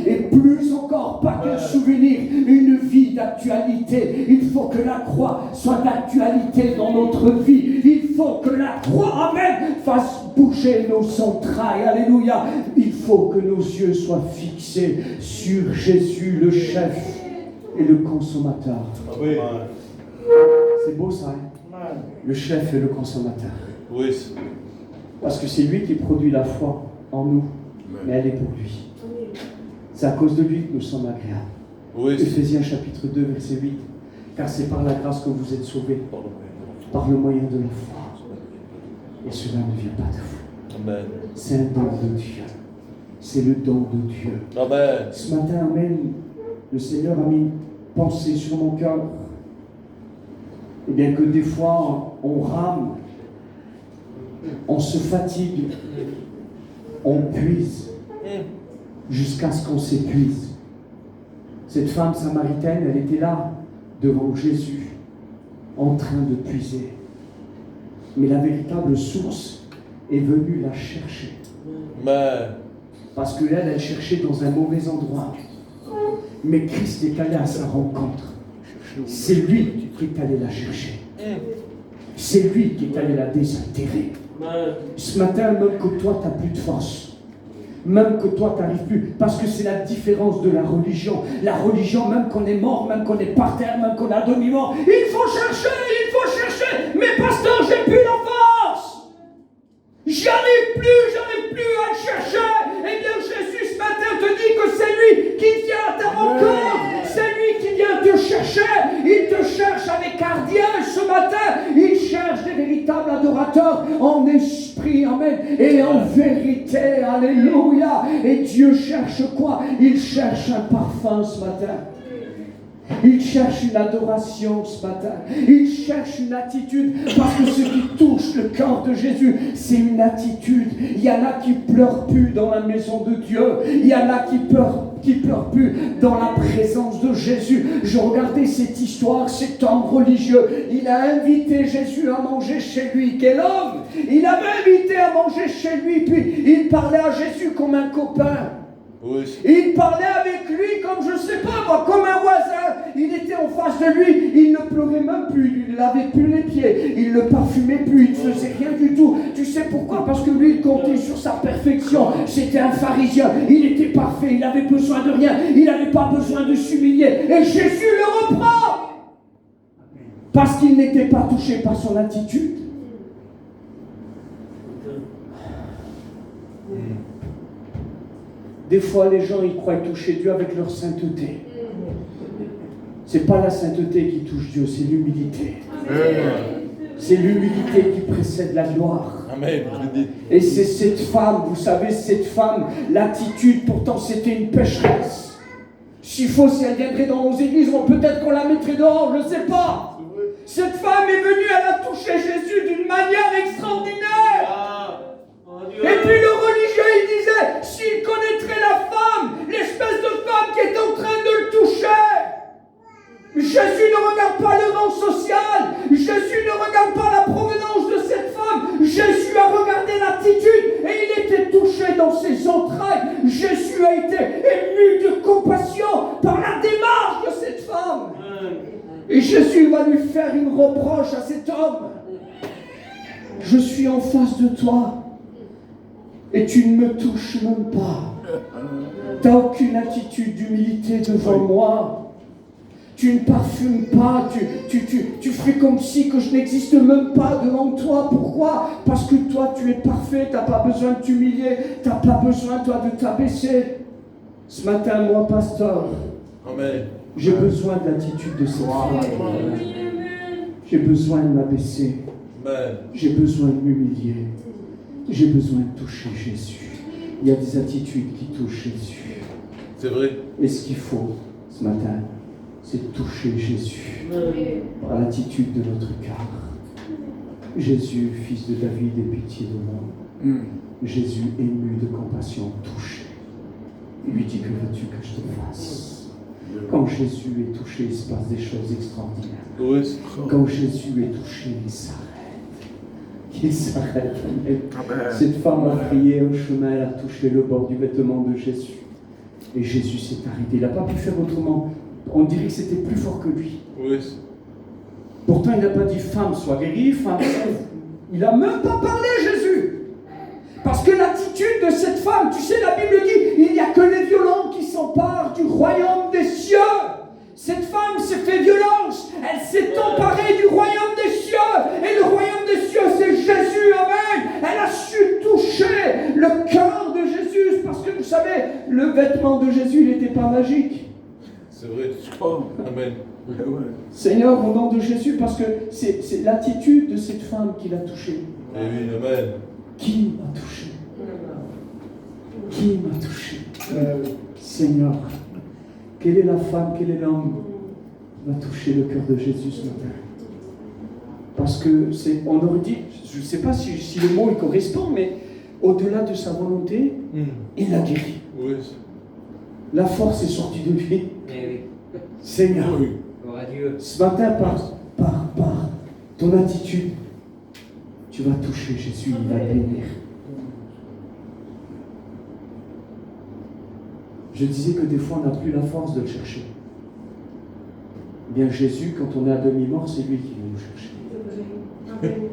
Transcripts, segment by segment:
Et plus encore, pas qu'un souvenir, une vie d'actualité. Il faut que la croix soit d'actualité dans notre vie. Il faut que la croix, amen, fasse bouger nos entrailles. Alléluia. Il faut que nos yeux soient fixés sur Jésus, le chef et le consommateur. Oui. C'est beau ça, hein? Le chef et le consommateur. Oui. Parce que c'est lui qui produit la foi en nous, mais elle est pour lui. C'est à cause de lui que nous sommes agréables. Oui. Éphésiens chapitre 2, verset 8. Car c'est par la grâce que vous êtes sauvés, par le moyen de la foi. Et cela ne vient pas de vous. Amen. C'est un don de Dieu. C'est le don de Dieu. Amen. Ce matin, amen, le Seigneur a mis une pensée sur mon cœur. Et bien que des fois, on rame, on se fatigue, on puise, jusqu'à ce qu'on s'épuise. Cette femme samaritaine, elle était là, devant Jésus, en train de puiser. Mais la véritable source est venue la chercher. Amen. Parce qu'elle, elle cherchait dans un mauvais endroit. Mais Christ est allé à sa rencontre. C'est lui qui est allé la chercher. C'est lui qui est allé la désaltérer. Ce matin, même que toi, tu n'as plus de force. Même que toi, tu n'arrives plus. Parce que c'est la différence de la religion. La religion, même qu'on est mort, même qu'on est par terre, même qu'on a demi-mort, il faut chercher. Mais pasteur, j'ai plus la force. J'arrive plus à le chercher. Eh bien, Jésus, ce matin, te dit que c'est lui qui vient à ta rencontre. C'est lui qui vient te chercher. Il te cherche avec ardeur ce matin. Il cherche des véritables adorateurs en esprit, amen, et en vérité, alléluia. Et Dieu cherche quoi? Il cherche un parfum ce matin. Il cherche une adoration ce matin. Il cherche une attitude. Parce que ce qui touche le cœur de Jésus, c'est une attitude. Il y en a qui pleurent plus dans la maison de Dieu. Il y en a qui pleurent plus dans la présence de Jésus. Je regardais cette histoire, cet homme religieux. Il a invité Jésus à manger chez lui. Quel homme! Il avait invité à manger chez lui. Puis il parlait à Jésus comme un copain. Oui. Il parlait avec lui comme, je ne sais pas moi, comme un voisin. Il était en face de lui, il ne pleurait même plus, il ne lavait plus les pieds, il ne parfumait plus, il ne faisait rien du tout. Tu sais pourquoi? Parce que lui, il comptait sur sa perfection. C'était un pharisien, il était parfait, il n'avait besoin de rien, il n'avait pas besoin de s'humilier. Et Jésus le reprend parce qu'il n'était pas touché par son attitude. Des fois, les gens, ils croient toucher Dieu avec leur sainteté. C'est pas la sainteté qui touche Dieu, c'est l'humilité. C'est l'humilité qui précède la gloire. Amen. Et c'est cette femme, vous savez, cette femme, l'attitude, pourtant c'était une pécheresse. S'il faut, si elle viendrait dans nos églises, peut-être qu'on la mettrait dehors, je ne sais pas. Cette femme est venue, elle a touché Jésus d'une manière extraordinaire. Et puis le religieux, il disait, s'il connaîtrait la femme, l'espèce de femme qui est en train de le toucher. Jésus ne regarde pas le rang social. Jésus ne regarde pas la provenance de cette femme. Jésus a regardé l'attitude et il était touché dans ses entrailles. Jésus a été ému de compassion par la démarche de cette femme. Et Jésus va lui faire une reproche à cet homme. Je suis en face de toi. Et tu ne me touches même pas. Tu n'as aucune attitude d'humilité devant moi. Tu ne parfumes pas. Tu fais comme si que je n'existe même pas devant toi. Pourquoi? Parce que toi, tu es parfait. Tu n'as pas besoin de t'humilier. Tu n'as pas besoin, toi, de t'abaisser. Ce matin, moi, pasteur, j'ai besoin de l'attitude de cette femme. J'ai besoin de m'abaisser. J'ai besoin de m'humilier. J'ai besoin de toucher Jésus. Il y a des attitudes qui touchent Jésus. C'est vrai. Et ce qu'il faut ce matin, c'est toucher Jésus par l'attitude de notre cœur. Jésus, fils de David, aie pitié de moi. Jésus, ému de compassion, touché. Il lui dit, que veux-tu que je te fasse? Quand Jésus est touché, il se passe des choses extraordinaires. Quand Jésus est touché, il s'arrête. Il s'arrête. Cette femme a prié au chemin, elle a touché le bord du vêtement de Jésus. Et Jésus s'est arrêté. Il n'a pas pu faire autrement. On dirait que c'était plus fort que lui. Oui. Pourtant, il n'a pas dit femme, sois guérie, femme, sauve. Il n'a même pas parlé, Jésus. Parce que l'attitude de cette femme, tu sais, la Bible dit, il n'y a que les violents qui s'emparent du royaume des cieux. Cette femme s'est fait violence. Elle s'est emparée du royaume des cieux. Et le royaume des cieux, c'est Jésus. Amen. Elle a su toucher le cœur de Jésus. Parce que vous savez, le vêtement de Jésus, il n'était pas magique. C'est vrai. Amen. Seigneur, au nom de Jésus, parce que c'est l'attitude de cette femme qui l'a touché. Et oui, amen. Qui m'a touché? Qui m'a touché? Seigneur, quelle est la femme, quel est l'homme qui va toucher le cœur de Jésus ce matin? Parce que on aurait dit, je ne sais pas si le mot il correspond, mais au-delà de sa volonté, il l'a guéri. Oui. La force est sortie de lui. Seigneur, ce matin, par ton attitude, tu vas toucher Jésus, il va bénir. Je disais que des fois, on n'a plus la force de le chercher. Bien Jésus, quand on est à demi-mort, c'est lui qui vient nous chercher.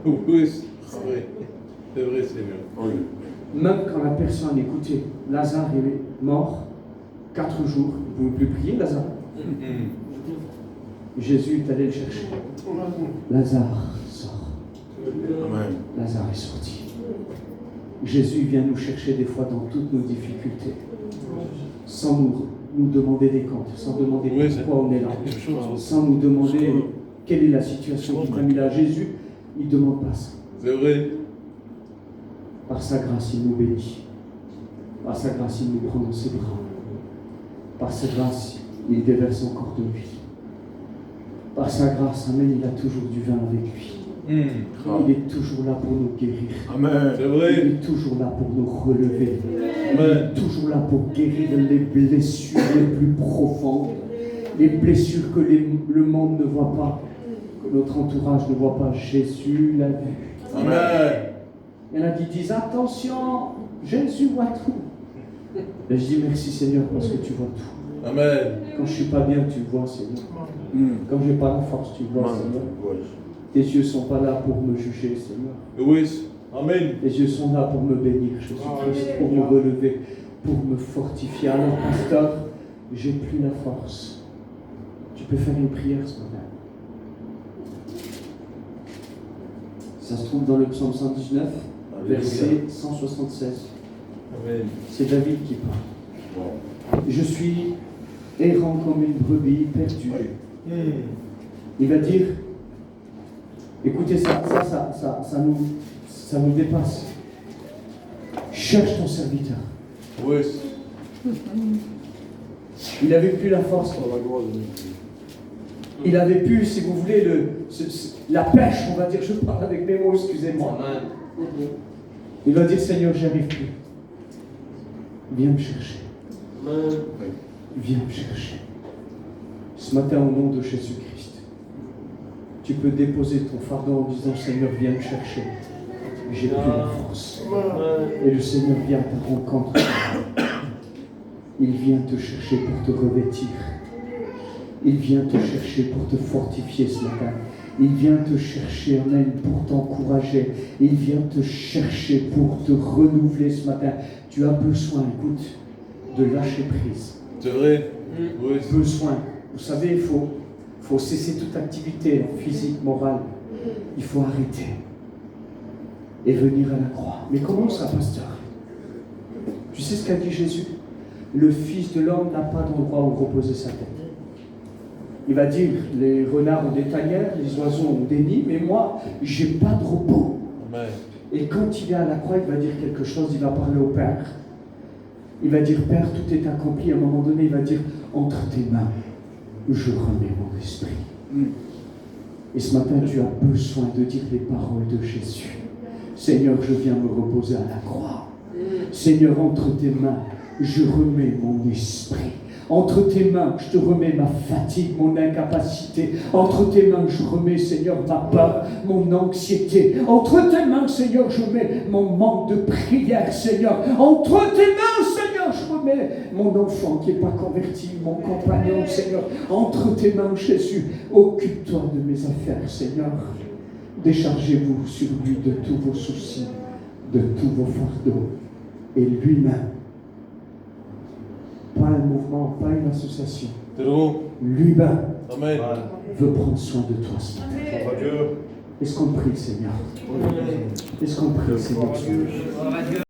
Oui, c'est vrai. C'est vrai, Seigneur. Même quand la personne, écoutez, Lazare est mort, 4 jours, vous ne pouvez plus prier, Lazare. Jésus est allé le chercher. Lazare sort. Amen. Lazare est sorti. Jésus vient nous chercher des fois dans toutes nos difficultés, sans nous demander des comptes, sans demander pourquoi on est là, sans nous demander quelle est la situation qui t'a mis là. Jésus, il ne demande pas ça. C'est vrai. Par sa grâce, il nous bénit. Par sa grâce, il nous prend dans ses bras. Par sa grâce, il déverse encore de lui. Par sa grâce, amen, il a toujours du vin avec lui. Il est toujours là pour nous guérir. Amen. C'est vrai. Il est toujours là pour nous relever. Amen. Il est toujours là pour guérir les blessures les plus profondes. Les blessures que le monde ne voit pas, que notre entourage ne voit pas. Jésus l'a vu. Amen. Il y en a qui disent attention, Jésus voit tout. Et je dis merci Seigneur parce que tu vois tout. Amen. Quand je ne suis pas bien, tu vois Seigneur. Quand je n'ai pas la force, tu vois Seigneur. Tes yeux ne sont pas là pour me juger Seigneur. Oui. Amen. Les yeux sont là pour me bénir, Jésus-Christ, pour me relever, pour me fortifier. Alors, pasteur, j'ai plus la force. Tu peux faire une prière ce matin. Ça se trouve dans le psaume 119, verset 176. Amen. C'est David qui parle. Je suis errant comme une brebis perdue. Il va dire, écoutez, ça nous dépasse. Cherche ton serviteur. Oui. Il n'avait plus la force. Il avait plus, si vous voulez, la pêche, on va dire, je parle avec mes mots, excusez-moi. Il va dire, Seigneur, j'y arrive plus. Viens me chercher. Viens me chercher. Ce matin, au nom de Jésus-Christ, tu peux déposer ton fardeau en disant, Seigneur, viens me chercher. J'ai plus la force. Et le Seigneur vient à ta rencontre. Il vient te chercher pour te revêtir. Il vient te chercher pour te fortifier ce matin. Il vient te chercher, amen, pour t'encourager. Il vient te chercher pour te renouveler ce matin. Tu as besoin, écoute, de lâcher prise. C'est vrai. Oui. Besoin. Vous savez, il faut cesser toute activité physique, morale. Il faut arrêter et venir à la croix. Mais comment ça, pasteur? Tu sais ce qu'a dit Jésus? Le Fils de l'homme n'a pas d'endroit où reposer sa tête. Il va dire, les renards ont des tanières, les oiseaux ont des nids, mais moi, j'ai pas de repos. Amen. Et quand il est à la croix, il va dire quelque chose, il va parler au Père. Il va dire, Père, tout est accompli. À un moment donné, il va dire, entre tes mains, je remets mon esprit. Et ce matin, tu as besoin de dire les paroles de Jésus. Seigneur, je viens me reposer à la croix. Seigneur, entre tes mains, je remets mon esprit. Entre tes mains, je te remets ma fatigue, mon incapacité. Entre tes mains, je remets, Seigneur, ma peur, mon anxiété. Entre tes mains, Seigneur, je mets mon manque de prière, Seigneur. Entre tes mains, Seigneur, je remets mais mon enfant qui n'est pas converti, mon compagnon, Seigneur, entre tes mains, Jésus, occupe-toi de mes affaires, Seigneur. Déchargez-vous sur lui de tous vos soucis, de tous vos fardeaux, et lui-même, pas un mouvement, pas une association, lui-même Amen. veut prendre soin de toi ce matin. Est-ce qu'on prie, Seigneur? Est-ce qu'on prie, Seigneur?